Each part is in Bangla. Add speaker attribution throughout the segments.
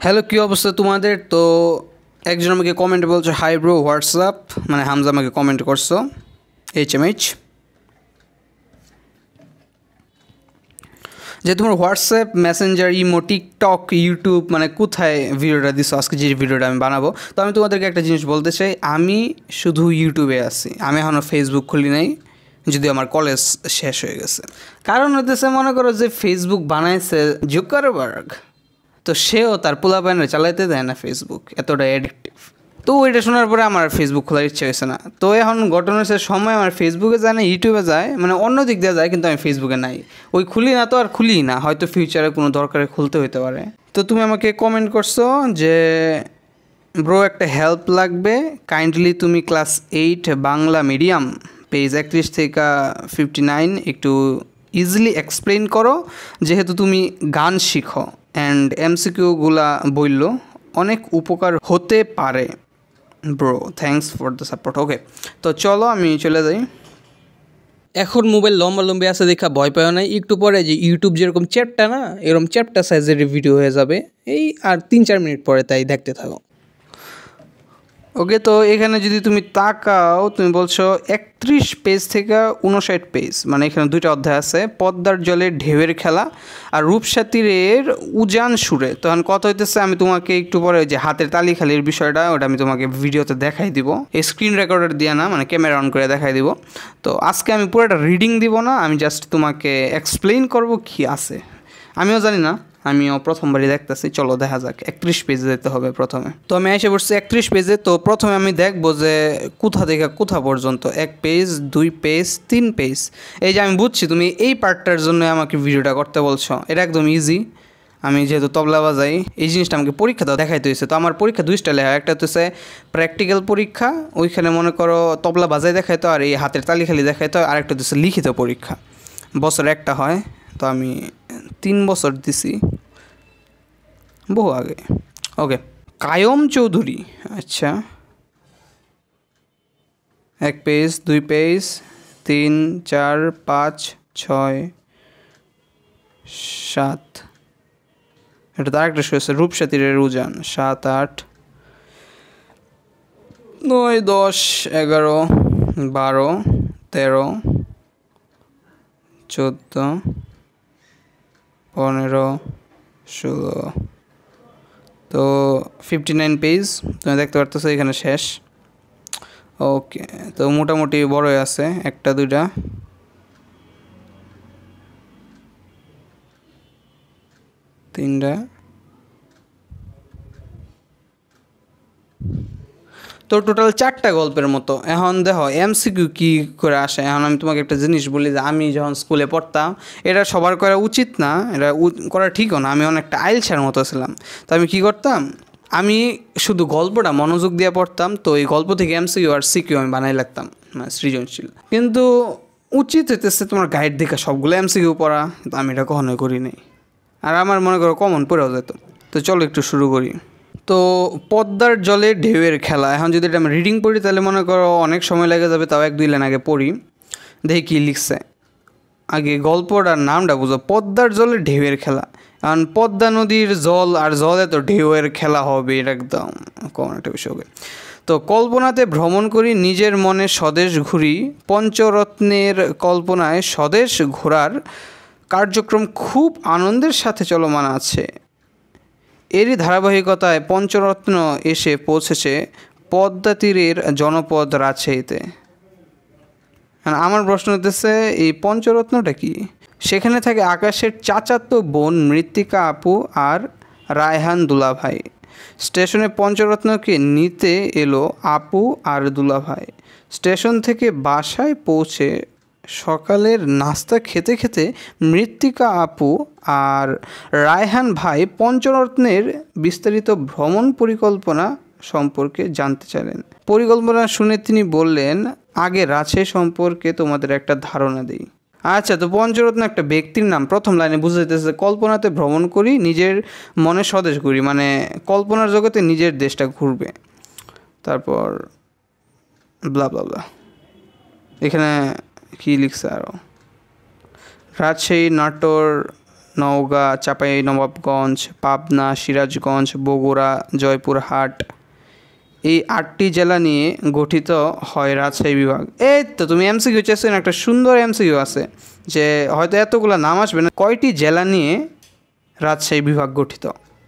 Speaker 1: হ্যালো, কী অবস্থা তোমাদের? তো একজন আমাকে কমেন্টে বলছে হাই ব্রো হোয়াটসঅ্যাপ, মানে হামজা আমাকে কমেন্ট করছো HMH যে তোমার WhatsApp, Messenger, imo, TikTok, YouTube মানে কোথায় ভিডিওটা দিছো আজকে যে ভিডিওটা আমি বানাবো। তো আমি তোমাদেরকে একটা জিনিস বলতে চাই, আমি শুধু ইউটিউবে আছি, আমি এখনও ফেসবুক খুলি নাই, যদিও আমার কলেজ শেষ হয়ে গেছে। কারণ হতেছে, মনে করো যে ফেসবুক বানাইছে জুকারবার্গ, তো সেও তার পোলাপাইনে চালাইতে দেয় না ফেসবুক, এতটা অ্যাডিকটিভ। তো ওইটা শোনার পরে আমার ফেসবুক খোলার ইচ্ছে হয়েছে না। তো এখন ঘটনা হচ্ছে, সময় আমার ফেসবুকে যায় না, ইউটিউবে যায়, মানে অন্য দিক দিয়ে যায়, কিন্তু আমি ফেসবুকে নাই। ওই খুলি না তো আর খুলি না, হয়তো ফিউচারে কোনো দরকারে খুলতে হইতে পারে। তো তুমি আমাকে কমেন্ট করছো যে ব্রো একটা হেল্প লাগবে, কাইন্ডলি তুমি ক্লাস 8 বাংলা মিডিয়াম পেজ 31 থেকে 59 একটু ইজিলি এক্সপ্লেন করো, যেহেতু তুমি গান শিখো অ্যান্ড MCQগুলা বলল অনেক উপকার হতে পারে bro, thanks for the support. Okay, তো চলো আমি চলে যাই। এখন মোবাইল লম্বা আছে দেখা ভয় পাও নাই, একটু পরে যে ইউটিউব যেরকম চ্যাপ্টা না, এরকম চ্যাপ্টা সাইজের ভিডিও হয়ে যাবে এই আর 3-4 মিনিট পরে, তাই দেখতে থাকো। ওকে, তো এখানে যদি তুমি তাকাও, তুমি বলছো 31 পেজ থেকে 59 পেজ, মানে এখানে দুইটা অধ্যায় আছে, পদ্মার জলের ঢেউয়ের খেলা আর রূপসাতীরের উজান সুরে। তখন কথা হইতেছে, আমি তোমাকে একটু পরে যে হাতের তালি খালির বিষয়টা, ওটা আমি তোমাকে ভিডিওতে দেখাই দিব, এই স্ক্রিন রেকর্ডার দিয়ে না, মানে ক্যামেরা অন করে দেখাই দিব। তো আজকে আমি পুরোটা রিডিং দিব না, আমি জাস্ট তোমাকে এক্সপ্লেইন করব কি আছে। আমিও জানি না, আমিও প্রথমবারই দেখতেছি। চলো দেখা যাক, 31 পেজে যেতে হবে প্রথমে। তো আমি এসে পড়ছি 31 পেজে। তো প্রথমে আমি দেখবো যে কোথা থেকে কোথা পর্যন্ত, 1 পেজ, 2 পেজ, 3 পেজ। এই যে আমি বুঝছি তুমি এই পার্টটার জন্য আমাকে ভিডিওটা করতে বলছো, এটা একদম ইজি। আমি যেহেতু তবলা বাজাই, এই জিনিসটা আমাকে পরীক্ষাতেও দেখাইতে হয়েছে। তো আমার পরীক্ষা 2টা লেখা, একটা হচ্ছে প্র্যাকটিক্যাল পরীক্ষা, ওইখানে মনে করো তবলা বাজাই দেখাইতো আর এই হাতের তালি খালি দেখাইতো, আর একটা হচ্ছে লিখিত পরীক্ষা, বছরে একটা হয়। তো আমি 3 বছর দিছি, বহু আগে। ওকে, কায়ম চৌধুরী, আচ্ছা 1 পেজ, 2 পেজ, 3, 4, 5, 6, 7, এটা তার একটা শুয়েছে রূপসাতীরের উজান, 7, 8, 9, 10, 11, 12, 13, 14, 15, 16। তো 59 পেজ তুমি দেখতে পারতেছো, এখানে শেষ। ওকে, তো মোটামুটি বড়ই আছে, 1টা 2টা, তিনটা। তো টোটাল 4টা গল্পের মতো। এখন দেখো MCQ কী করে আসে। এখন আমি তোমাকে একটা জিনিস বলি, যে আমি যখন স্কুলে পড়তাম, এটা সবার করা উচিত না, এটা করা ঠিকও না, আমি অনেকটা আইলছার মতো ছিলাম। তো আমি কী করতাম, আমি শুধু গল্পটা মনোযোগ দিয়ে পড়তাম, তো এই গল্প থেকে MCQ আর CQ আমি বানাই লাগতাম, মানে সৃজনশীল। কিন্তু উচিত হইতেছে তোমার গাইড দেখে সবগুলো MCQ পড়া, কিন্তু আমি এটা কখনোই করি নাই, আর আমার মনে করো কমন পড়েও যেত। তো চলো একটু শুরু করি। তো পদ্মার জলে ঢেউয়ের খেলা, এখন যদি এটা আমি রিডিং পড়ি তাহলে মনে করো অনেক সময় লেগে যাবে, তাও 1-2 লাইন আগে পড়ি, দেখি কী লিখছে। আগে গল্পটার নামটা বুঝো, পদ্মার জলে ঢেউয়ের খেলা। কারণ পদ্মা নদীর জল, আর জলে তো ঢেউয়ের খেলা হবে, এটা একদম কমন একটা বিষয় হবে। তো কল্পনাতে ভ্রমণ করি, নিজের মনে স্বদেশ ঘুরি, পঞ্চরত্নের কল্পনায় স্বদেশ ঘোরার কার্যক্রম খুব আনন্দের সাথে চলমান আছে। এরই ধারাবাহিকতায় পঞ্চরত্ন এসে পৌঁছেছে পদ্মা তীরের জনপদ রাজশাহীতে। আমার প্রশ্ন হতেছে, এই পঞ্চরত্নটা কি? সেখানে থাকে আকাশের চাচাতো বোন মৃত্তিকা আপু আর রায়হান দুলাভাই। স্টেশনে পঞ্চরত্নকে নিতে এলো আপু আর দুলাভাই। স্টেশন থেকে বাসায় পৌঁছে সকালের নাস্তা খেতে খেতে মৃত্তিকা আপু আর রায়হান ভাই পঞ্চরত্নের বিস্তারিত ভ্রমণ পরিকল্পনা সম্পর্কে জানতে চাইলেন। পরিকল্পনা শুনে তিনি বললেন, আগে রাজশাহী সম্পর্কে তোমাদের একটা ধারণা দিই। আচ্ছা, তো পঞ্চরত্ন একটা ব্যক্তির নাম। প্রথম লাইনে বুঝে যেতেছে কল্পনাতে ভ্রমণ করি, নিজের মনে স্বদেশ ঘুরি, মানে কল্পনার জগতে নিজের দেশটা ঘুরবে। তারপর ব্লা ব্লা ব্লা, এখানে কী লিখছে আরও, রাজশাহী, নাটোর, নওগাঁ, চাঁপাইনবাবগঞ্জ, পাবনা, সিরাজগঞ্জ, বগুড়া, জয়পুরহাট, এই 8টি জেলা নিয়ে গঠিত হয় রাজশাহী বিভাগ। এই তো তুমি এমসিকিউ চেয়েছেন, একটা সুন্দর এমসিকিউ আছে যে হয়তো এতগুলো নাম আসবে না, কয়টি জেলা নিয়ে রাজশাহী বিভাগ গঠিত।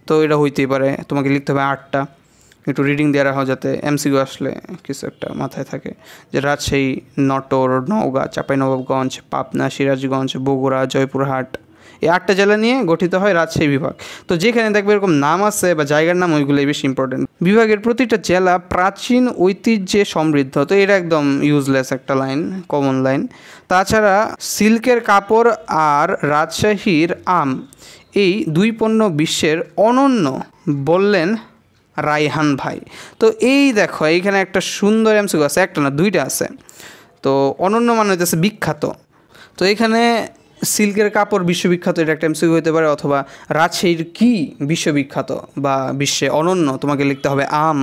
Speaker 1: তো এটা হইতেই পারে, তোমাকে লিখতে হবে 8টা। একটু রিডিং দিয়ে রাখো যাতে এমসিকিউ আসলে কিছু একটা মাথায় থাকে, যে রাজশাহী, নটোর, নওগাঁ, চাঁপাইনবাবগঞ্জ, পাবনা, সিরাজগঞ্জ, বগুড়া, জয়পুরহাট, এই 8টা জেলা নিয়ে গঠিত হয় রাজশাহী বিভাগ। তো যেখানে দেখবে এরকম নাম আছে বা জায়গার নাম, ওইগুলোই বেশি ইম্পর্টেন্ট। বিভাগের প্রতিটা জেলা প্রাচীন ঐতিহ্যে সমৃদ্ধ। তো এটা একদম ইউজলেস একটা লাইন, কমন লাইন। তাছাড়া সিল্কের কাপড় আর রাজশাহীর আম, এই 2 পণ্য বিশ্বের অনন্য বললেন রায়হান ভাই। তো এই দেখো এইখানে একটা সুন্দর এমসিকিউ আছে, একটা না 2টা আছে। তো অনন্য মানে হইতেছে বিখ্যাত। তো এখানে সিল্কের কাপড় বিশ্ববিখ্যাত, এটা একটা এমসিকিউ হতে পারে, অথবা রাজশাহীর কি বিশ্ববিখ্যাত বা বিশ্বে অনন্য, তোমাকে লিখতে হবে আম।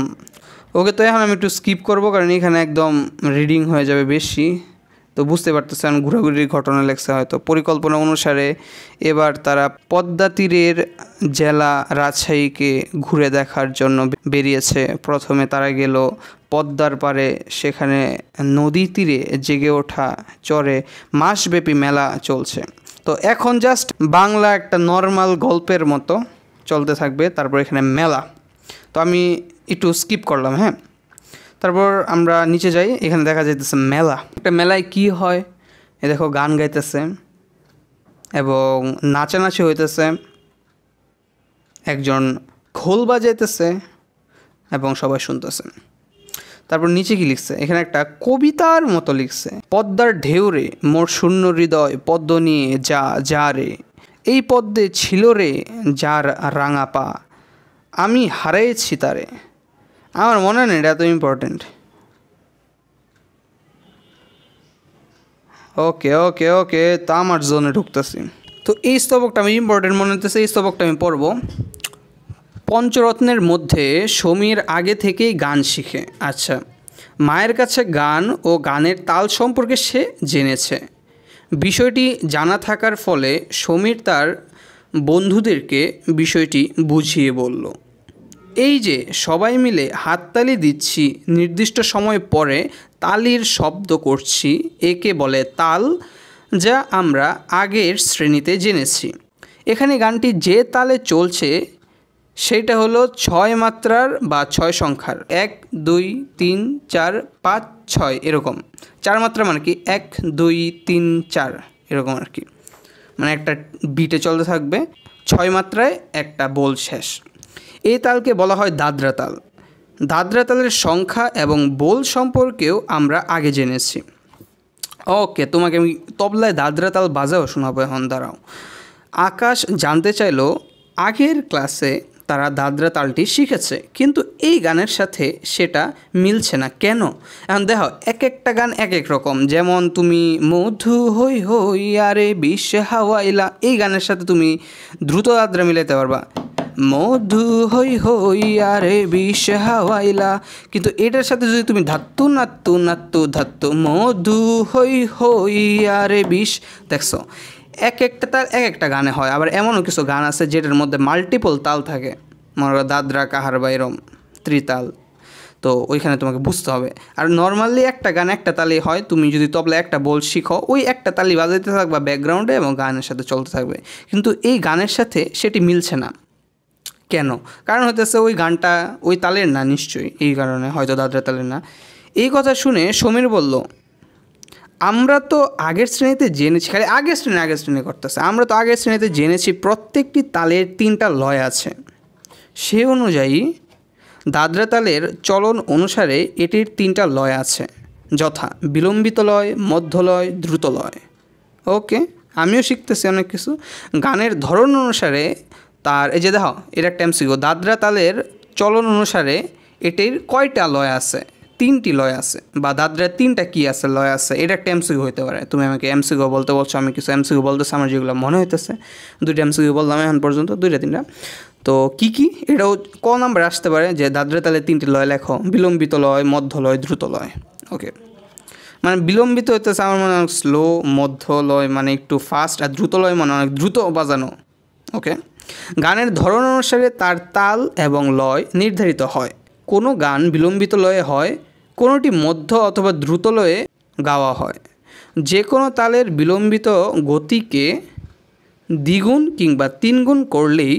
Speaker 1: ওকে, তো এখন আমি একটু স্কিপ করব কারণ এখানে একদম রিডিং হয়ে যাবে বেশি। তো বুঝতে পারতেছেন ঘোরাঘুরির ঘটনা লেখছে হয়তো। পরিকল্পনা অনুসারে এবার তারা পদ্মা তীরের জেলা রাজশাহীকে ঘুরে দেখার জন্য বেরিয়েছে। প্রথমে তারা গেল পদ্মার পাড়ে, সেখানে নদী তীরে জেগে ওঠা চরে মাসব্যাপী মেলা চলছে। তো এখন জাস্ট বাংলা একটা নর্মাল গল্পের মতো চলতে থাকবে, তারপর এখানে মেলা। তো আমি একটু স্কিপ করলাম, হ্যাঁ। তারপর আমরা নিচে যাই, এখানে দেখা যাইতেছে মেলা। একটা মেলায় কি হয়, এ দেখো গান গাইতেছে এবং নাচানাচি হইতেছে, একজন খোল বাজাইতেছে এবং সবাই শুনতেছে। তারপর নিচে কি লিখছে, এখানে একটা কবিতার মতো লিখছে, পদ্মার ঢেউরে মোর শূন্য হৃদয় পদ্ম নিয়ে যা যা রে, এই পদ্মে ছিল রে যার রাঙা পা, আমি হারাইছি তারে। আমার মনে নেই এটা এত ইম্পর্টেন্ট। ওকে ওকে ওকে, তা আমার জোনে ঢুকতেছি। তো এই স্তবকটা আমি ইম্পর্টেন্ট মনে হতেছে, এই স্তবকটা আমি পড়ব। পঞ্চরত্নের মধ্যে সমীর আগে থেকেই গান শিখে। আচ্ছা, মায়ের কাছে গান ও গানের তাল সম্পর্কে সে জেনেছে। বিষয়টি জানা থাকার ফলে সমীর তার বন্ধুদেরকে বিষয়টি বুঝিয়ে বলল। এই যে সবাই মিলে হাততালি দিচ্ছি, নির্দিষ্ট সময় পরে তালির শব্দ করছি, একে বলে তাল, যা আমরা আগের শ্রেণীতে জেনেছি। এখানে গানটি যে তালে চলছে সেটা হলো 6 মাত্রার বা 6 সংখ্যার, 1 2 3 4 5 6 এরকম। 4 মাত্রা মানে কি 1 2 3 4 এরকম আর কি, মানে একটা বিটে চলতে থাকবে, 6 মাত্রায় একটা বোল শেষ। এই তালকে বলা হয় দাদরা তাল। দাদরা তালের সংখ্যা এবং বোল সম্পর্কেও আমরা আগে জেনেছি। ওকে, তোমাকে আমি তবলায় দাদরা তাল বাজাও শোনাবো এখন, দাঁড়াও। আকাশ জানতে চাইলো আগের ক্লাসে তারা দাদরা তালটি শিখেছে, কিন্তু এই গানের সাথে সেটা মিলছে না কেন। এখন দেখো এক একটা গান এক এক রকম, যেমন তুমি মধু হই হই আরে বিষ হাওয়াইলা, এই গানের সাথে তুমি দ্রুত দাদরা মিলাইতে পারবা, মধু হই হই আরে বিষ হাওয়াইলা। কিন্তু এটার সাথে যদি তুমি ধাত্তু নাত্তু নাত্তু ধাত্তু মধু হই হই আরে বিষ, দেখছো এক একটা তাল এক একটা গানে হয়। আবার এমনও কিছু গান আছে যেটার মধ্যে মাল্টিপল তাল থাকে, মনে করো দাদরা কাহার বাইরম ত্রিতাল, তো ওইখানে তোমাকে বুঝতে হবে। আর নর্মালি একটা গান একটা তালি হয়, তুমি যদি তবলা একটা বোল শিখো, ওই একটা তালি বাজাইতে থাকবা ব্যাকগ্রাউন্ডে এবং গানের সাথে চলতে থাকবে। কিন্তু এই গানের সাথে সেটি মিলছে না কেন? কারণ হতেছে ওই গানটা ওই তালের না, নিশ্চয়ই এই কারণে, হয়তো দাদরা তালের না। এই কথা শুনে সমীর বলল, আমরা তো আগের শ্রেণীতে জেনেছি, খালি আগের শ্রেণী করতেছে, আমরা তো আগের শ্রেণীতে জেনেছি প্রত্যেকটি তালের 3টা লয় আছে। সে অনুযায়ী দাদরা তালের চলন অনুসারে এটির 3টা লয় আছে, যথা বিলম্বিত লয়, মধ্য লয়, দ্রুত লয়। ওকে, আমিও শিখতেছি অনেক কিছু। গানের ধরন অনুসারে তার, এই যে দেখো এর একটা এমসিকিউ, দাদরা তালের চলন অনুসারে এটির কয়টা লয় আছে? 3টি লয় আছে, বা দাদরার 3টা কী আছে, লয় আছে, এটা একটা এমসিকিউ হতে পারে। তুমি আমাকে এমসিকিউ বলতে বলছো, আমি কিছু এমসিকিউ বলতেছি আমার যেগুলো মনে হইতেছে। 2টা এমসিকিউ বললাম এখন পর্যন্ত, 2টা 3টা। তো কী কী, এটাও ক নাম্বার আসতে পারে যে দাদরা তালে 3টি লয় লেখো, বিলম্বিত লয়, মধ্য লয়, দ্রুত লয়। ওকে, মানে বিলম্বিত হইতেছে আমার মনে অনেক স্লো, মধ্য লয় মানে একটু ফাস্ট, আর দ্রুত লয় মানে অনেক দ্রুত বাজানো, ওকে, গানের ধরন অনুসারে তার তাল এবং লয় নির্ধারিত হয়। কোনো গান বিলম্বিত লয়ে হয়, কোনোটি মধ্য অথবা দ্রুত লয়ে গাওয়া হয়। যে কোনো তালের বিলম্বিত গতিকে দ্বিগুণ কিংবা তিনগুণ করলেই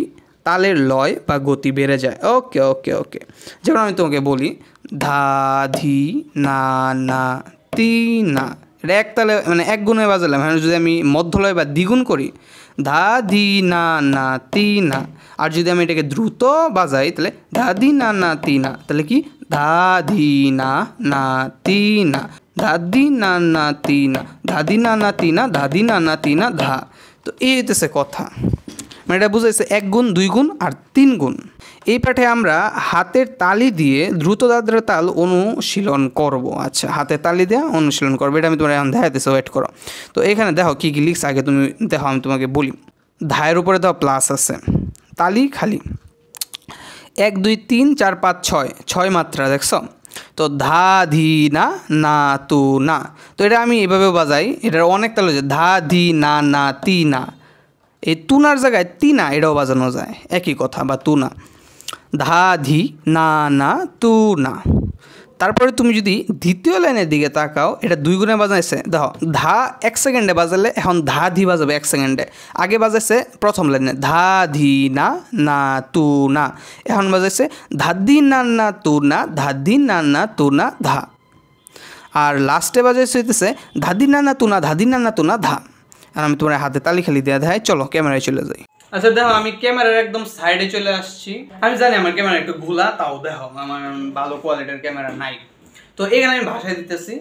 Speaker 1: তালের লয় বা গতি বেড়ে যায়। ওকে ওকে ওকে, যেমন আমি তোমাকে বলি ধা ধি না না তি না, এটা এক তালে মানে এক গুণে বাজালাম। হ্যাঁ, যদি আমি মধ্যলয় বা দ্বিগুণ করি ধা ধি না না তি না, আর যদি আমি এটাকে দ্রুত বাজাই তাহলে ধা ধি না না তি না, তাহলে কি ধা ধি না না তি না, ধা ধি না না তি না, ধা ধি না না তি না, ধা ধি না না তি না ধা। তো এই হইতেছে কথা, মানে এটা বুঝাইছে এক গুণ, দুই গুণ আর তিন গুণ। এই পাঠে আমরা হাতের তালি দিয়ে দ্রুত দাদ্রা তাল অনুশীলন করব। আচ্ছা, হাতের তালি দিয়ে অনুশীলন করবো, এটা আমি তোমার এখন দেখাইতেছি, ওয়েট করো। তো এখানে দেখো কী কী লিখছে আগে তুমি দেখো, আমি তোমাকে বলি। ধায়ের উপরে দেখো প্লাস আছে, তালি খালি 1 2 3 4 5 6, 6 মাত্রা দেখছো। তো ধা ধি না না তু না, তো এটা আমি এভাবেও বাজাই, এটার অনেক তাল হচ্ছে ধা ধি না না তি না, এই তুনার জায়গায় তিনা এটাও বাজানো যায়, একই কথা, বা তুনা। ধা ধি না না তু না। তারপরে তুমি যদি দ্বিতীয় লাইনের দিকে তাকাও, এটা দুই গুণে বাজাইছে। দেখো ধা 1 সেকেন্ডে বাজালে এখন ধা ধি বাজাবে 1 সেকেন্ডে। আগে বাজাইছে প্রথম লাইনে ধা ধি না না তু না, এখন বাজাইছে ধা দি না না তু না, ধা দি না না তু না ধা। আর লাস্টে বাজাইছে হইতেছে ধা দি না না তু না, ধা দি না না তু না ধা। আর আমি তোমার হাতে তালি খালি দেওয়া দেয়। চলো ক্যামেরায় চলে যাই। আচ্ছা দেখো, আমি ক্যামেরার একদম সাইডে চলে আসছি। আমি জানি আমার ক্যামেরা একটু ঘোলা, তাও দেখো আমার ভালো কোয়ালিটির ক্যামেরা নাই। তো এখানে আমি ভাষায় দিতেছি,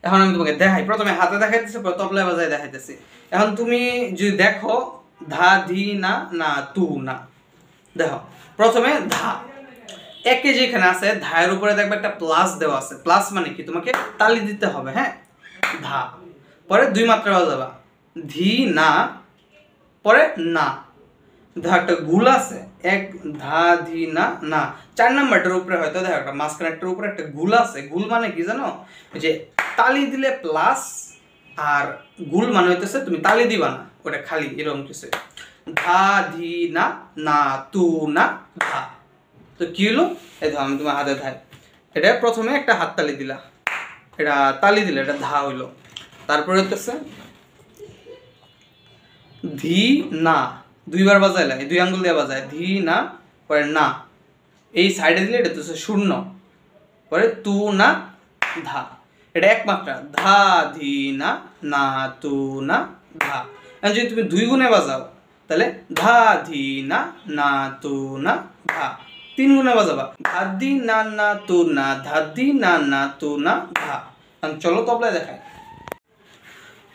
Speaker 1: এখন আমি তোমাকে দেখাই। প্রথমে হাতে দেখাইতেছি, পরে তবলায় বাজায় দেখাইতেছি। এখন তুমি যদি দেখো ধা ধি না না তু না, দেখো প্রথমে ধা একে যেখানে আছে ধায়ের উপরে দেখবে একটা প্লাস দেওয়া আছে। প্লাস মানে কি, তোমাকে তালি দিতে হবে। হ্যাঁ, ধা পরে 2 মাত্রা বাজাবা, ধি না পরে না, ধা একটা গুল আছে, এক ধা ধি না না, 4 নাম্বারটার উপরে হয়তো দেখো একটা মাঝখানে একটার উপরে একটা গুল আছে। গুল মানে কি জানো, যে তালি দিলে প্লাস, আর গুল মানে হইতেছে তুমি তালি দিবা না, ওটা খালি এরকম কিছু। ধা ধি না না তু না ধা। তো কি হলো, এই ধর আমি তোমার হাতে ধাই, এটা প্রথমে একটা হাত তালি দিলা, এটা তালি দিলে এটা ধা হইলো। তারপরে হইতেছে ধি না, দুইবার বাজাইলা, এই 2 আঙ্গুল দিয়ে বাজায়, ধি না পরে না, এই সাইডে দিলে এটা হচ্ছে শূন্য, পরে তু না ধা, এটা এক মাত্রা ধা ধি না না তু না ধা। এখন যদি তুমি 2 গুণে বাজাও তাহলে ধা ধি না না তু না ধা। 3 গুণে বাজাবা ধা দি না না তু না, ধা দি না না তু না ধা। চলো তবলায় দেখাই।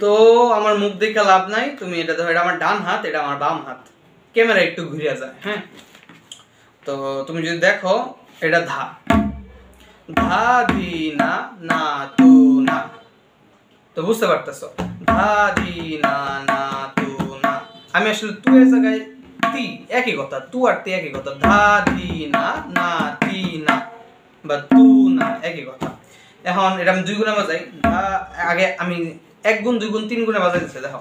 Speaker 1: তো আমার মুখ দেখে লাভ নাই, তুমি এটা দেখো, এটা আমার ডান হাত, এটা আমার বাম হাত, ক্যামেরা একটু ঘুরিয়ে যায়। হ্যাঁ, তো তুমি যদি দেখো এটা ধা, ধা ধি না না তু না, তো বুঝতে পারতেছো ধা ধি না না তু না। আমি আসলে তু এর জায়গায় তি, একই কথা, তু আর তি একই কথা, ধা ধি না না তি না বা তু না একই কথা। এখন এটা আমি 2 গুণে বাজাই, ধা আগে আমি 1 গুণ 2 গুণ 3 গুণে বাজাই দিচ্ছে। দেখো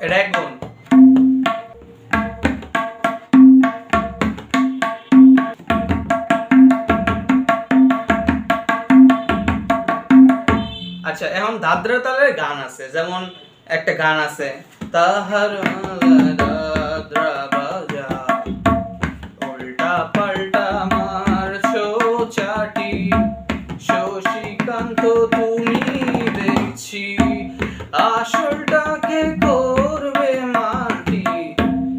Speaker 1: এটা 1 গুণ, আচ্ছা এখন দাদরা তালের গান আছে, যেমন একটা গান আছে তাহার দাদরা বাজা উল্টা পাল্টা মারছো চাটি শশীকান্ত তুমি দেখছি আসলটাকে করবে মাটি।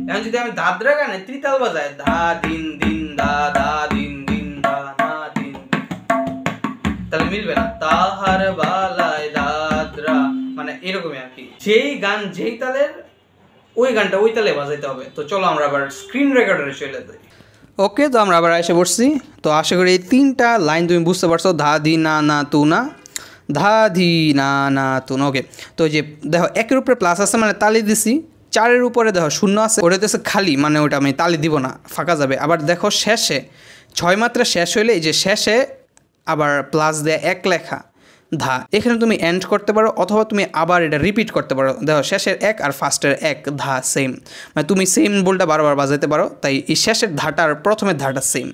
Speaker 1: এখন যদি আমি দাদরা গানে ত্রিতাল বাজাই ধা দিন দিন দা দা দিন দিন দা না দিন, তাহলে মিলবে না। তাহার বালায় দাদরা মানে এরকমই আর কি, যেই গান যেই তালের ওই গানটা ওই তালে বাজাইতে হবে। তো চলো আমরা আবার স্ক্রিন রেকর্ডারে চলে যাই। ওকে, তো আমরা আবার এসে পড়ছি। তো আশা করি এই 3টা লাইন তুমি বুঝতে পারছো, ধা ধি না না তু না, ধা ধি না না তু না। ওকে, তো যে দেখো 1-এর উপরে প্লাস আছে মানে তালি দিছি, 4-এর উপরে দেখো শূন্য আছে, ওটা হচ্ছে খালি, মানে ওটা আমি তালি দিব না, ফাঁকা যাবে। আবার দেখো শেষে 6 মাত্রা শেষ হইলে এই যে শেষে আবার প্লাস দেয়া 1 লেখা, ধা। এখানে তুমি এন্ড করতে পারো অথবা তুমি আবার এটা রিপিট করতে পারো। দেখো শেষের এক আর ফার্স্টের এক ধা সেম, মানে তুমি সেম বোলটা বারবার বাজাতে পারো, তাই এই শেষের ধাটা আর প্রথমের ধাটা সেম,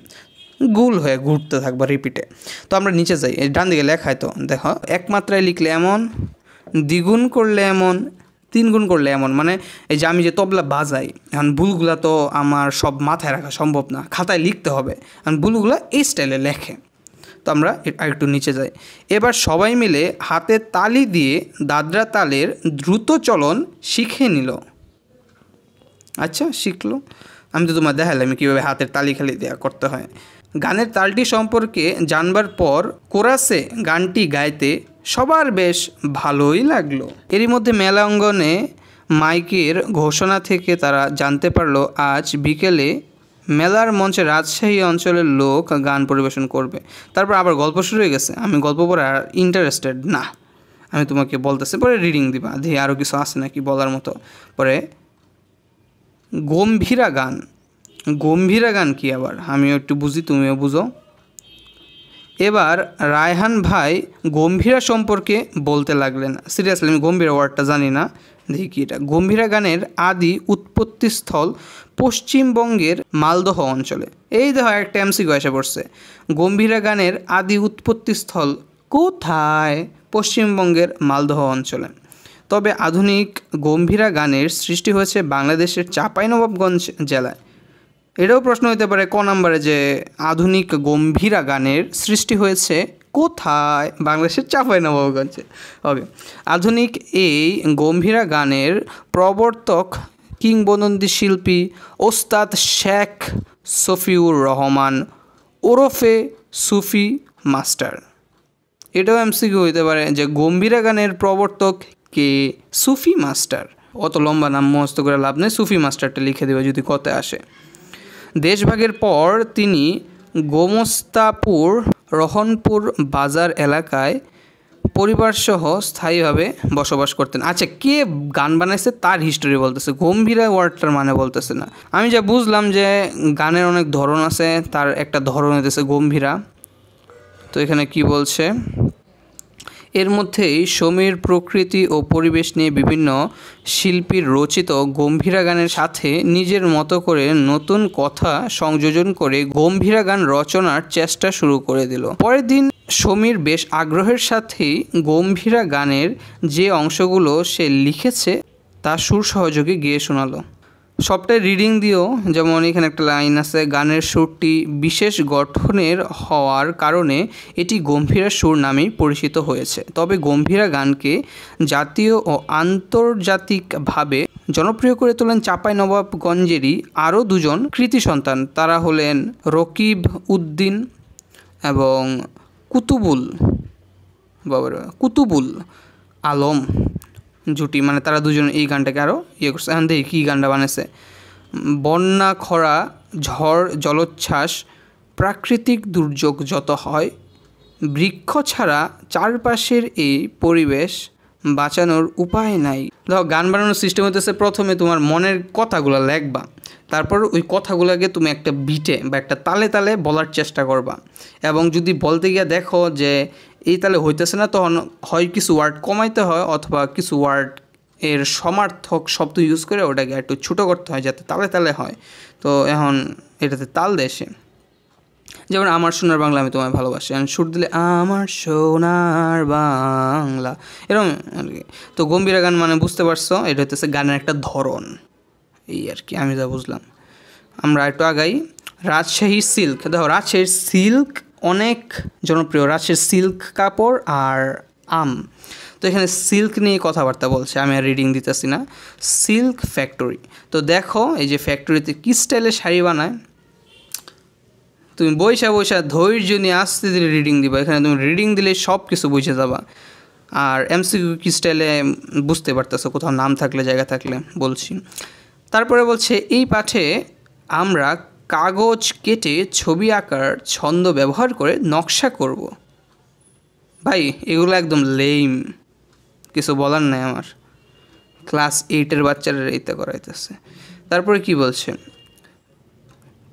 Speaker 1: গুল হয়ে ঘুরতে থাকবে রিপিটে। তো আমরা নিচে যাই, এই ডান দিকে লেখায় তো দেখো একমাত্রায় লিখলে এমন, দ্বিগুণ করলে এমন, তিনগুণ করলে এমন। মানে এই যে আমি যে তবলা বাজাই, এখন ভুলগুলা তো আমার সব মাথায় রাখা সম্ভব না, খাতায় লিখতে হবে, এখন ভুলগুলা এই স্টাইলে লেখে। তো আমরা আরেকটু নিচে যাই। এবার সবাই মিলে হাতে তালি দিয়ে দাদরা তালের দ্রুত চলন শিখে নিল। আচ্ছা শিখলো, আমি তো তোমার দেখালাম কীভাবে হাতের তালি খালি দেওয়া করতে হয়। গানের তালটি সম্পর্কে জানবার পর কোরাসে গানটি গাইতে সবার বেশ ভালোই লাগলো। এরই মধ্যে মেলা অঙ্গনে মাইকের ঘোষণা থেকে তারা জানতে পারলো আজ বিকেলে মেলার মঞ্চে রাজশাহী অঞ্চলের লোক গান পরিবেশন করবে। তারপর আবার গল্প শুরু হয়ে গেছে। আমি গল্প পড়ে আর ইন্টারেস্টেড না, আমি তোমাকে বলতেছি, পরে রিডিং দিবা, দিয়ে আরও কিছু আছে নাকি বলার মতো। পরে গম্ভীরা গান, গম্ভীরা গান কি আবার আমিও একটু বুঝি, তুমিও বুঝো। এবার রায়হান ভাই গম্ভীরা সম্পর্কে বলতে লাগলেন। সিরিয়াসলি আমি গম্ভীরা ওয়ার্ডটা জানি না, দেখি কি এটা। গম্ভীরা গানের আদি উৎপত্তিস্থল পশ্চিমবঙ্গের মালদহ অঞ্চলে। এই দেখো একটা এমসিকিউ এসে পড়ছে, গম্ভীরা গানের আদি উৎপত্তিস্থল কোথায়? পশ্চিমবঙ্গের মালদহ অঞ্চলে। তবে আধুনিক গম্ভীরা গানের সৃষ্টি হয়েছে বাংলাদেশের চাঁপাইনবাবগঞ্জ জেলায়। এটাও প্রশ্ন হতে পারে ক নম্বরে, যে আধুনিক গম্ভীরা গানের সৃষ্টি হয়েছে কোথায়? বাংলাদেশের চাঁপাইনবাবগঞ্জে। ওকে, আধুনিক এই গম্ভীরা গানের প্রবর্তক কিংবদন্তি শিল্পী ওস্তাদ শেখ সফিউর রহমান ওরফে সুফি মাস্টার। এটাও এমসিকিউ হইতে পারে যে গম্ভীরা গানের প্রবর্তক কে? সুফি মাস্টার। অত লম্বা নাম মুখস্থ করে লাভ নেই, সুফি মাস্টারটা লিখে দেবে যদি কতে আসে। দেশভাগের পর তিনি গোমস্তাপুর রহনপুর বাজার এলাকায় পরিবারসহ স্থায়ীভাবে বসবাস করতেন। আচ্ছা, কে গান বানাইছে তার হিস্টোরি বলতেছে, গম্ভীরা ওয়ার্ডটার মানে বলতেছে না। আমি যা বুঝলাম যে গানের অনেক ধরন আছে, তার একটা ধরন হইতেছে গম্ভীরা। তো এখানে কি বলছে, এর মধ্যেই সমীর প্রকৃতি ও পরিবেশ নিয়ে বিভিন্ন শিল্পীর রচিত গম্ভীরা গানের সাথে নিজের মতো করে নতুন কথা সংযোজন করে গম্ভীরা গান রচনার চেষ্টা শুরু করে দিল। পরের দিন সমীর বেশ আগ্রহের সাথেই গম্ভীরা গানের যে অংশগুলো সে লিখেছে তা সুর সহযোগে গেয়ে শোনালো। সবটাই রিডিং দিও। যেমন এখানে একটা লাইন আছে, গানের সুরটি বিশেষ গঠনের হওয়ার কারণে এটি গম্ভীরা সুর নামেই পরিচিত হয়েছে। তবে গম্ভীরা গানকে জাতীয় ও আন্তর্জাতিকভাবে জনপ্রিয় করে তোলেন চাঁপাইনবাবগঞ্জেরই আরও দুজন কৃতি সন্তান। তারা হলেন রকিব উদ্দিন এবং কুতুবুল আলম জুটি, মানে তারা দুজন এই গানটাকে আরও ইয়ে করছে। এখন দেখি কী গানটা বানাইছে। বন্যা, খরা, ঝড়, জলোচ্ছ্বাস, প্রাকৃতিক দুর্যোগ যত হয়, বৃক্ষ ছাড়া চারপাশের এই পরিবেশ বাঁচানোর উপায় নাই। দেখো, গান বানানোর সিস্টেম হতেছে প্রথমে তোমার মনের কথাগুলো লেখবা, তারপর ওই কথাগুলোকে তুমি একটা বিটে বা একটা তালে তালে বলার চেষ্টা করবা। এবং যদি বলতে গিয়ে দেখো যে এই তালে হইতেছে না, তখন হয় কিছু ওয়ার্ড কমাইতে হয় অথবা কিছু ওয়ার্ড এর সমার্থক শব্দ ইউজ করে ওটাকে একটু ছোটো করতে হয় যাতে তালে তালে হয়। তো এখন এটাতে তাল দেশে, যেমন আমার সোনার বাংলা আমি তোমায় ভালোবাসি, আমি সুর দিলে আমার সোনার বাংলা, এরকম আর কি। তো গম্ভীরা গান মানে বুঝতে পারছো, এটা হচ্ছে গানের একটা ধরন, এই আর কি আমি যা বুঝলাম। আমরা একটু আগাই। রাজশাহী সিল্ক, দেখো রাজশাহীর সিল্ক অনেক জনপ্রিয়, রাজশাহীর সিল্ক কাপড় আর আম। তো এখানে সিল্ক নিয়ে কথাবার্তা বলছে, আমি আর রিডিং দিতেছি না। সিল্ক ফ্যাক্টরি, তো দেখো এই যে ফ্যাক্টরিতে কী স্টাইলে শাড়ি বানায়। তুমি বৈশা ধৈর্য নিয়ে আস্তে ধীরে রিডিং দিবা, এখানে তুমি রিডিং দিলে সব কিছু বুঝে যাবা। আর এমসিকিউ কি স্টাইলে বুঝতে পারতেছো, কোথাও নাম থাকলে জায়গা থাকলে বলছি। তারপরে বলছে এই পাঠে আমরা কাগজ কেটে ছবি আঁকার ছন্দ ব্যবহার করে নকশা করব। ভাই এগুলো একদম লেম, কিছু বলার নাই আমার, ক্লাস 8-এর বাচ্চারা এইটা করাইতেছে। তারপরে কি বলছে,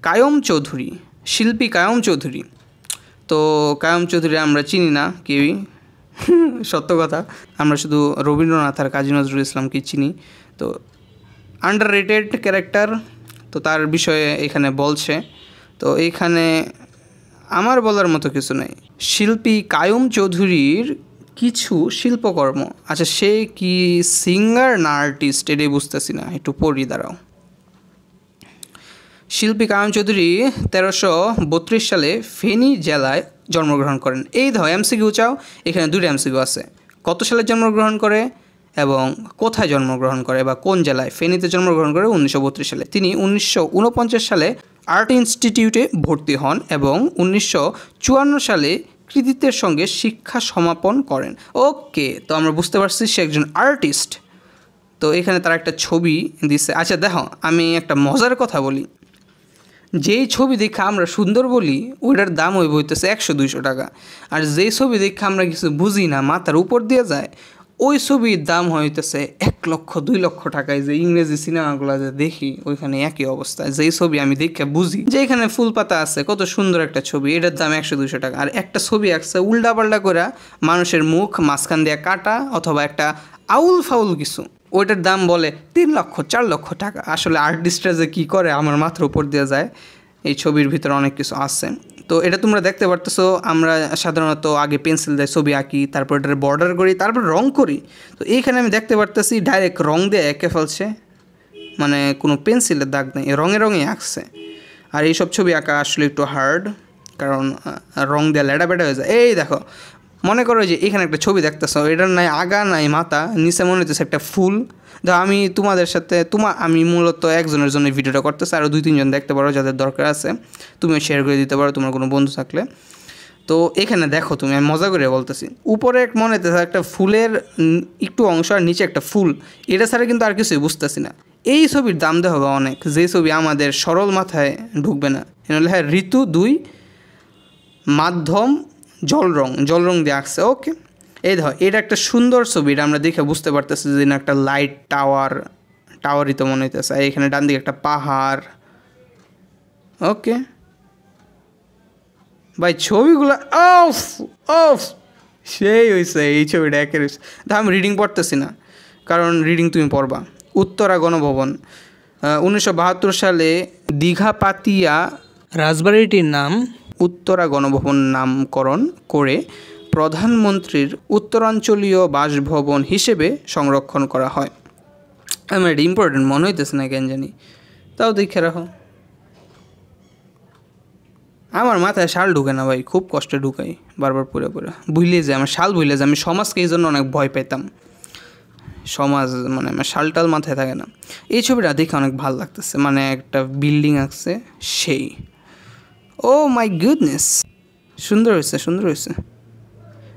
Speaker 1: কায়ম চৌধুরী, শিল্পী কায়ম চৌধুরী। তো কায়ম চৌধুরী আমরা চিনি না কেউই, সত্য কথা, আমরা শুধু রবীন্দ্রনাথ আর কাজী নজরুল ইসলামকে চিনি। তো আন্ডাররেটেড ক্যারেক্টার, তো তার বিষয়ে এখানে বলছে। তো এইখানে আমার বলার মতো কিছু নেই। শিল্পী কায়ুম চৌধুরীর কিছু শিল্পকর্ম, আচ্ছা সে কি সিঙ্গার না আর্টিস্ট এটাই বুঝতেছি না, একটু পড়ি দাঁড়াও। শিল্পী কায়ুম চৌধুরী 1332 সালে ফেনী জেলায় জন্মগ্রহণ করেন। এই ধর এমসিকিউ চাও, এখানে 2টা এমসিকিউ আছে, কত সালে জন্মগ্রহণ করে এবং কোথায় জন্মগ্রহণ করে বা কোন জেলায়। ফেনীতে জন্মগ্রহণ করে 1932 সালে। তিনি 1949 সালে আর্ট ইনস্টিটিউটে ভর্তি হন এবং 1954 সালে কৃতিত্বের সঙ্গে শিক্ষা সমাপন করেন। ওকে, তো আমরা বুঝতে পারছি সে একজন আর্টিস্ট। তো এখানে তার একটা ছবি দিছে। আচ্ছা দেখো, আমি একটা মজার কথা বলি, যেই ছবি দেখে আমরা সুন্দর বলি ওইটার দাম হইতেছে 100-200 টাকা, আর যেই ছবি দেখে আমরা কিছু বুঝি না মাথার উপর দিয়ে যায় ওই ছবির দাম হইতেছে 1 লক্ষ 2 লক্ষ টাকায়। যে ইংরেজি সিনেমাগুলো যে দেখি ওইখানে একই অবস্থা। যেই ছবি আমি দেখে বুঝি যে এখানে ফুল পাতা আছে, কত সুন্দর একটা ছবি, এটার দাম 100-200 টাকা। আর একটা ছবি আঁকছে উল্টাপাল্টা করে, মানুষের মুখ মাঝখান দিয়ে কাটা অথবা একটা আউল ফাউল কিছু, ওইটার দাম বলে 3 লক্ষ 4 লক্ষ টাকা। আসলে আর্টিস্টরা যে কী করে আমার মাথার উপর দিয়ে যায়। এই ছবির ভিতরে অনেক কিছু আছে। তো এটা তোমরা দেখতে পারতেছো, আমরা সাধারণত আগে পেন্সিল দিয়ে ছবি আঁকি, তারপর এটার বর্ডার করি, তারপর রং করি। তো এইখানে আমি দেখতে পারতেছি ডাইরেক্ট রং দিয়ে এঁকে ফেলছে, মানে কোনো পেন্সিলের দাগ নেই, রঙে রঙে আঁকছে। আর এইসব ছবি আঁকা আসলে একটু হার্ড, কারণ রং দিয়ে লেডা বেটা হয়ে যায়। এই দেখো, মনে করো যে এখানে একটা ছবি দেখতেছো, এটার নাই আগা নাই মাথা, নিচে মনে হচ্ছে একটা ফুল। তো আমি তোমাদের সাথে আমি মূলত একজনের জন্য ভিডিওটা করতেছি, আরও 2-3 জন দেখতে পারো যাদের দরকার আছে, তুমিও শেয়ার করে দিতে পারো তোমার কোনো বন্ধু থাকলে। তো এখানে দেখো তুমি, আমি মজা করে বলতেছি, উপরে মনে হচ্ছে একটা ফুলের একটু অংশ আর নিচে একটা ফুল, এটা ছাড়া কিন্তু আর কিছুই বুঝতেছি না। এই ছবির দাম দেওয়া হবে অনেক, যে ছবি আমাদের সরল মাথায় ঢুকবে না। হ্যাঁ, ঋতু 2 মাধ্যম জল রং দিয়ে আঁকছে। ওকে, এই ধর এটা একটা সুন্দর ছবি, এটা আমরা দেখে বুঝতে পারতেছি যে একটা লাইট টাওয়ারই তো মনে হইতেছে। এখানে ডান দিকে একটা পাহাড়। ওকে ভাই, ছবিগুলো অফ অফ সেই হয়েছে, এই ছবিটা একের হয়েছে। আমি রিডিং পড়তেছি না, কারণ রিডিং তুমি পড়বা। উত্তরা গণভবন 1972 সালে দীঘাপাতিয়া রাজবাড়িটির নাম উত্তরা গণভবন নামকরণ করে প্রধানমন্ত্রীর উত্তরাঞ্চলীয় বাসভবন হিসেবে সংরক্ষণ করা হয়। আমার এটা ইম্পর্টেন্ট মনে হইতেছে না কেন জানি, তাও দেখে রাখো। আমার মাথায় শাল ঢুকে না ভাই, খুব কষ্টে ঢুকাই বারবার পরে ভুলে যায়, আমার শাল ভুলে যায়। আমি সমাজকে এই জন্য অনেক ভয় পেতাম, সমাজ মানে আমার শালটাল মাথায় থাকে না। এই ছবিটা দেখে অনেক ভালো লাগতেছে, মানে একটা বিল্ডিং আছে সেই। ও মাই গুডনেস, সুন্দর হয়েছে।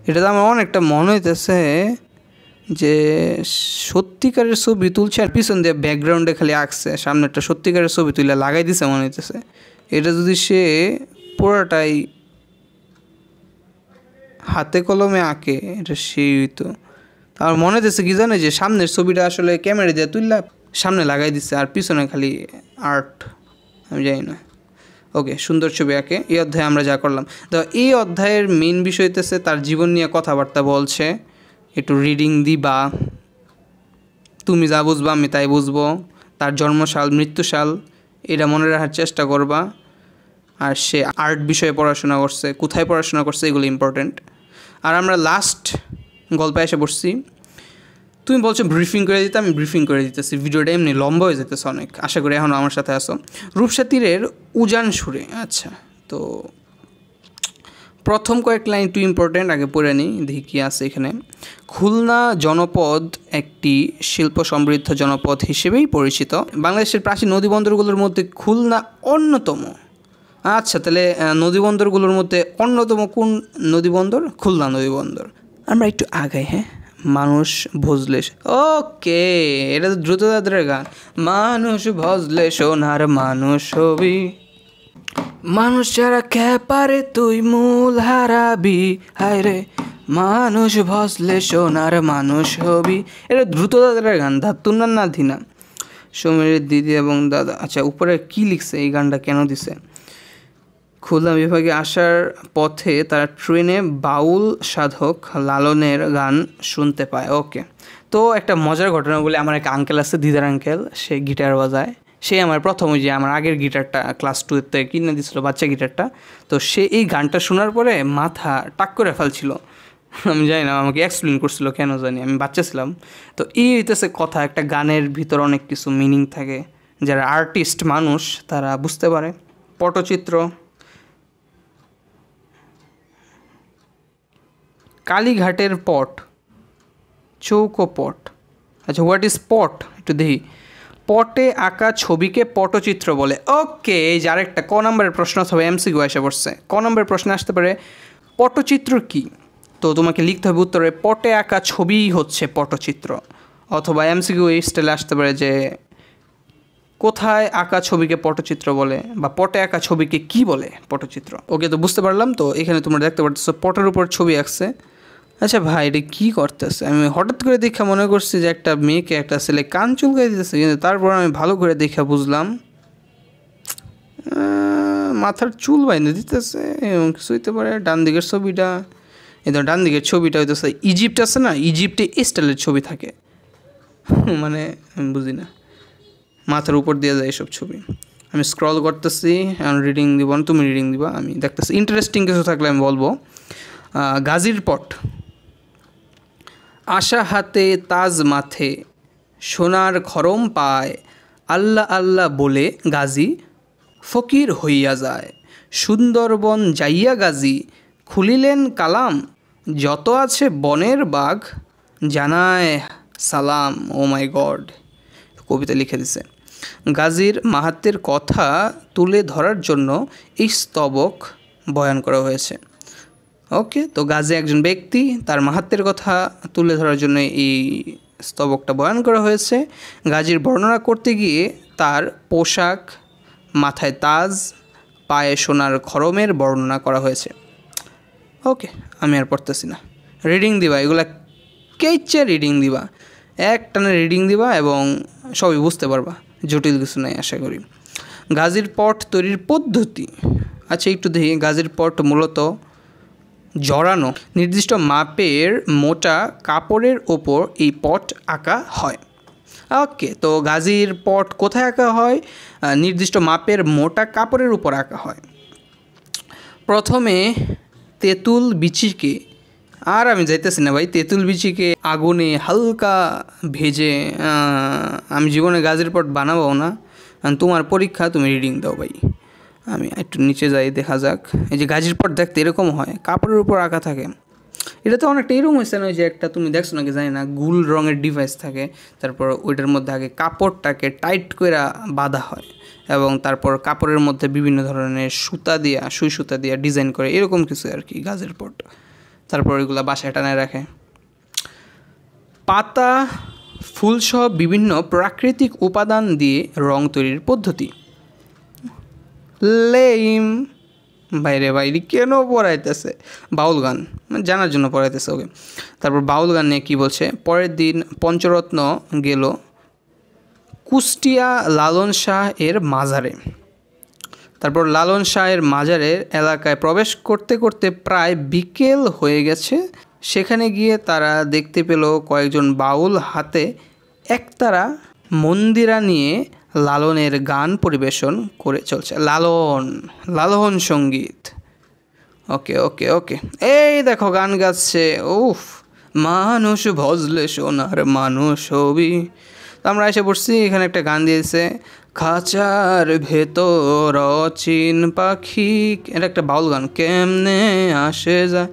Speaker 1: এটা তো আমার অনেকটা মনে হইতেছে যে সত্যিকারের ছবি তুলছে, আর পিছন দিয়ে ব্যাকগ্রাউন্ডে খালি আঁকছে, সামনে একটা সত্যিকারের ছবি তুলে লাগাই দিছে মনে হইতেছে। এটা যদি সে পুরোটাই হাতে কলমে আঁকে, এটা সেই হইতো। আমার মনে হইতেছে কি জানে, যে সামনের ছবিটা আসলে ক্যামেরা দিয়ে তুললা সামনে লাগাই দিচ্ছে, আর পিছনে খালি আর্ট, আমি জানি না। ওকে, সুন্দর ছবি আঁকে। এই অধ্যায়ে আমরা যা করলাম, তো এই অধ্যায়ের মেইন বিষয় হইতেছে তার জীবন নিয়ে কথাবার্তা বলছে। একটু রিডিং দিবা, তুমি যা বুঝবা আমি তাই বুঝবো। তার জন্মসাল মৃত্যুসাল এটা মনে রাখার চেষ্টা করবা। আর সে আর্ট বিষয়ে পড়াশোনা করছে, কোথায় পড়াশোনা করছে, এগুলো ইম্পর্টেন্ট। আর আমরা লাস্ট গল্পে এসে পড়ছি। তুমি বলছো ব্রিফিং করে দিতে, আমি ব্রিফিং করে দিতেছি। ভিডিওটা এমনি লম্বা হয়ে যেতেছে অনেক, আশা করি এখনও আমার সাথে আসো। রূপসা তীরের উজান সুরে। আচ্ছা, তো প্রথম কয়েক লাইন একটু ইম্পর্টেন্ট, আগে পড়ে নিই, দেখি কী আছে এখানে। খুলনা জনপদ একটি শিল্প সমৃদ্ধ জনপদ হিসেবেই পরিচিত। বাংলাদেশের প্রাচীন নদীবন্দরগুলোর মধ্যে খুলনা অন্যতম। আচ্ছা, তাহলে নদীবন্দরগুলোর মধ্যে অন্যতম কোন নদীবন্দর? খুলনা নদীবন্দর। আমরা একটু আগাই, হ্যাঁ। মানুষ ভজলে, ওকে, এটা তো দ্রুত দাদের গান। মানুষ ভজলে সোনার মানুষ হবি, মানুষ যারা খেপারে তুই মূল হারাবি, হায় রে মানুষ ভজলে সোনার মানুষ হবি। এটা দ্রুত দাদের গান, ধাতুনার না ধিনা, সমীরের দিদি এবং দাদা। আচ্ছা, উপরে কি লিখছে, এই গানটা কেন দিছে? খুলনা বিভাগে আসার পথে তারা ট্রেনে বাউল সাধক লালনের গান শুনতে পায়। ওকে, তো একটা মজার ঘটনা বলে, আমার এক আঙ্কেল আছে, দিদার আঙ্কেল, সে গিটার বাজায়। সে আমার প্রথম ওই যে আমার আগের গিটারটা ক্লাস 2-তে কিনে দিয়েছিল, বাচ্চা গিটারটা। তো সে এই গানটা শোনার পরে মাথা টাক করে ফেলছিল। আমি জানি না, আমাকে এক্সপ্লেন করছিল কেন জানি, আমি বাচ্চা ছিলাম। তো এই হইতেছে কথা, একটা গানের ভিতর অনেক কিছু মিনিং থাকে, যারা আর্টিস্ট মানুষ তারা বুঝতে পারে। পটচিত্র, কালীঘাটের পট, চৌকো পট। আচ্ছা, হোয়াট ইজ পট একটু দেখি। পটে আঁকা ছবিকে পটচিত্র বলে। ওকে, এই যে আরেকটা ক নম্বরের প্রশ্ন অথবা এমসিকিউ এসে পড়ছে। ক নম্বরের প্রশ্ন আসতে পারে পটচিত্র কি, তো তোমাকে লিখতে হবে উত্তরে পটে আঁকা ছবি হচ্ছে পটচিত্র। অথবা এমসিকিউ এই স্টাইলে আসতে পারে যে কোথায় আঁকা ছবিকে পটচিত্র বলে, বা পটে আঁকা ছবিকে কি বলে পটচিত্র। ওকে, তো বুঝতে পারলাম। তো এখানে তোমরা দেখতে পারতেছো পটের উপর ছবি আঁকছে। আচ্ছা ভাই, এটা কী করতেছে? আমি হঠাৎ করে দেখা মনে করছি যে একটা মেয়েকে একটা ছেলে কান চুলকাই দিতেছে, কিন্তু তারপর আমি ভালো করে দেখা বুঝলাম মাথার চুল বাইনে দিতেছে, এমন কিছু হইতে পারে। ডান দিকের ছবিটা, এই তো ডান দিকের ছবিটা হইতেছে ইজিপ্ট আছে না, ইজিপ্টে স্টাইলের ছবি থাকে। মানে আমি বুঝি না, মাথার উপর দিয়ে যায় এসব ছবি। আমি স্ক্রল করতেছি, রিডিং দিব না, তুমি রিডিং দিবা, আমি দেখতেছি। ইন্টারেস্টিং কিছু থাকলে আমি বলবো। গাজীর পট, আশা হাতে তাজ মাথে, সোনার খরম পায়, আল্লাহ আল্লাহ বলে গাজী ফকির হইয়া যায়। সুন্দরবন যাইয়া গাজী খুলিলেন কালাম, যত আছে বনের বাঘ জানায় সালাম। ও মাই গড, কবিতা লিখে দিছে। গাজীর মাহাত্ম্যের কথা তুলে ধরার জন্য এই স্তবক বয়ান করা হয়েছে। ওকে, তো গাজী একজন ব্যক্তি, তার মাহাত্ম্যের কথা তুলে ধরার জন্য এই স্তবকটা বয়ান করা হয়েছে। গাজীর বর্ণনা করতে গিয়ে তার পোশাক, মাথায় তাজ, পায়ে সোনার খরমের বর্ণনা করা হয়েছে। ওকে, আমি আর পড়তেছি না, রিডিং দিবা, এগুলা কেইচে রিডিং দিবা, এক টানে রিডিং দিবা এবং সবই বুঝতে পারবা, জটিল কিছু নাই আশা করি। গাজীর পট তৈরির পদ্ধতি, আচ্ছা একটু দেখি। গাজীর পট মূলত জড়ানো নির্দিষ্ট মাপের মোটা কাপড়ের ওপর এই পট আঁকা হয়। ওকে, তো গাজীর পট কোথায় আঁকা হয়? নির্দিষ্ট মাপের মোটা কাপড়ের উপর আঁকা হয়। প্রথমে তেঁতুল বিচিকে, আর আমি যাইতেছি না ভাই, তেঁতুল বিচিকে আগুনে হালকা ভেজে, আমি জীবনে গাজীর পট বানাবো না, তোমার পরীক্ষা, তুমি রিডিং দাও ভাই। আমি একটু নিচে যাই, দেখা যাক। এই যে গাজীর পট দেখতে এরকম হয়, কাপড়ের উপর আঁকা থাকে। এটা তো অনেকটা এরকম হয়েছে না, যে একটা তুমি দেখছো নাকি জানি না, গুল রঙের ডিভাইস থাকে, তারপর ওইটার মধ্যে আগে কাপড়টাকে টাইট করে বাঁধা হয়, এবং তারপর কাপড়ের মধ্যে বিভিন্ন ধরনের সুতা দিয়া, সুই সুতা দিয়া ডিজাইন করে, এরকম কিছু আর কি গাজীর পট। তারপর এগুলো বাসায় টানায় রাখে। পাতা, ফুলসহ বিভিন্ন প্রাকৃতিক উপাদান দিয়ে রং তৈরির পদ্ধতি। লেইম বাইরে বাইরে কেন পড়াইতেছে? বাউল গান জানার জন্য পড়াইতেছে ওকে। তারপর বাউল গান নিয়ে কী বলছে? পরের দিন পঞ্চরত্ন গেল কুষ্টিয়া লালন শাহ এর মাজারে। তারপর লালন শাহের মাজারের এলাকায় প্রবেশ করতে করতে প্রায় বিকেল হয়ে গেছে। সেখানে গিয়ে তারা দেখতে পেল কয়েকজন বাউল হাতে একতারা মন্দিরা নিয়ে লালনের গান পরিবেশন করে চলছে। লালন সঙ্গীত। ওকে ওকে ওকে, এই দেখো গান গাচ্ছে। উফ, মানুষ ভজলে সোনার মানুষ হবি। তো আমরা এসে পড়ছি, এখানে একটা গান দিয়েছে, খাঁচার ভেতর অচিন পাখি। এটা একটা বাউল গান। কেমনে আসে যায়,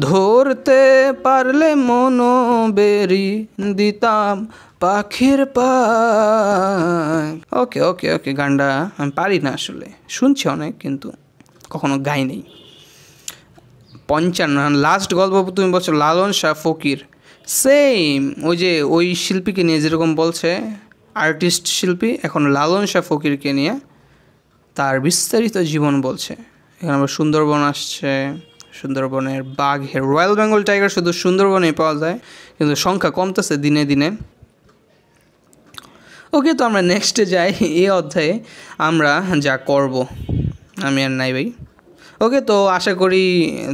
Speaker 1: ধরতে পারলে মনো বেরি দিতাম পাখির পায়। ওকে ওকে ওকে, গানটা আমি পারি না আসলে, শুনছি অনেক কিন্তু কখনো গাই নেই। 55 লাস্ট গল্প তুমি বলছো লালন শাহ ফকির, সেম ওই যে ওই শিল্পীকে নিয়ে যেরকম বলছে, আর্টিস্ট শিল্পী, এখন লালন শাহ ফকিরকে নিয়ে তার বিস্তারিত জীবন বলছে। এখানে আবার সুন্দরবন আসছে, সুন্দরবনের বাঘের, রয়্যাল বেঙ্গল টাইগার শুধু সুন্দরবনেই পাওয়া যায়, কিন্তু সংখ্যা কমতেছে দিনে দিনে। ওকে, তো আমরা নেক্সটে যাই। এই অধ্যায়ে আমরা যা করব, আমি আর নাই ভাই, ওকে, তো আশা করি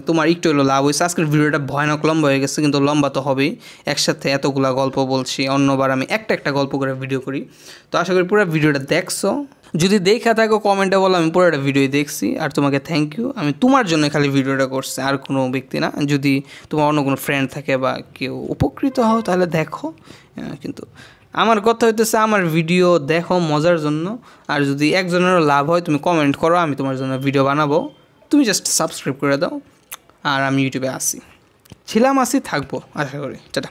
Speaker 1: তোমার একটু হলো লাভ হয়েছে। আজকের ভিডিওটা ভয়ানক লম্বা হয়ে গেছে, কিন্তু লম্বা তো হবেই, একসাথে এতগুলা গল্প বলছি। অন্যবার আমি একটা গল্প করে ভিডিও করি। তো আশা করি পুরো ভিডিওটা দেখছো। যদি দেখা থাকো কমেন্টে বলো, আমি পুরোটা ভিডিও দেখছি। আর তোমাকে থ্যাংক ইউ, আমি তোমার জন্য খালি ভিডিওটা করছি, আর কোনো ব্যক্তি না। যদি তোমার অন্য কোনো ফ্রেন্ড থাকে বা কেউ উপকৃত হও তাহলে দেখো, কিন্তু আমার কথা হইতেছে আমার ভিডিও দেখো মজার জন্য। আর যদি একজনেরও লাভ হয় তুমি কমেন্ট করো, আমি তোমার জন্য ভিডিও বানাবো। তুমি জাস্ট সাবস্ক্রাইব করে দাও। আর আমি ইউটিউবে আসি থাকবো আশা করি। টাটা।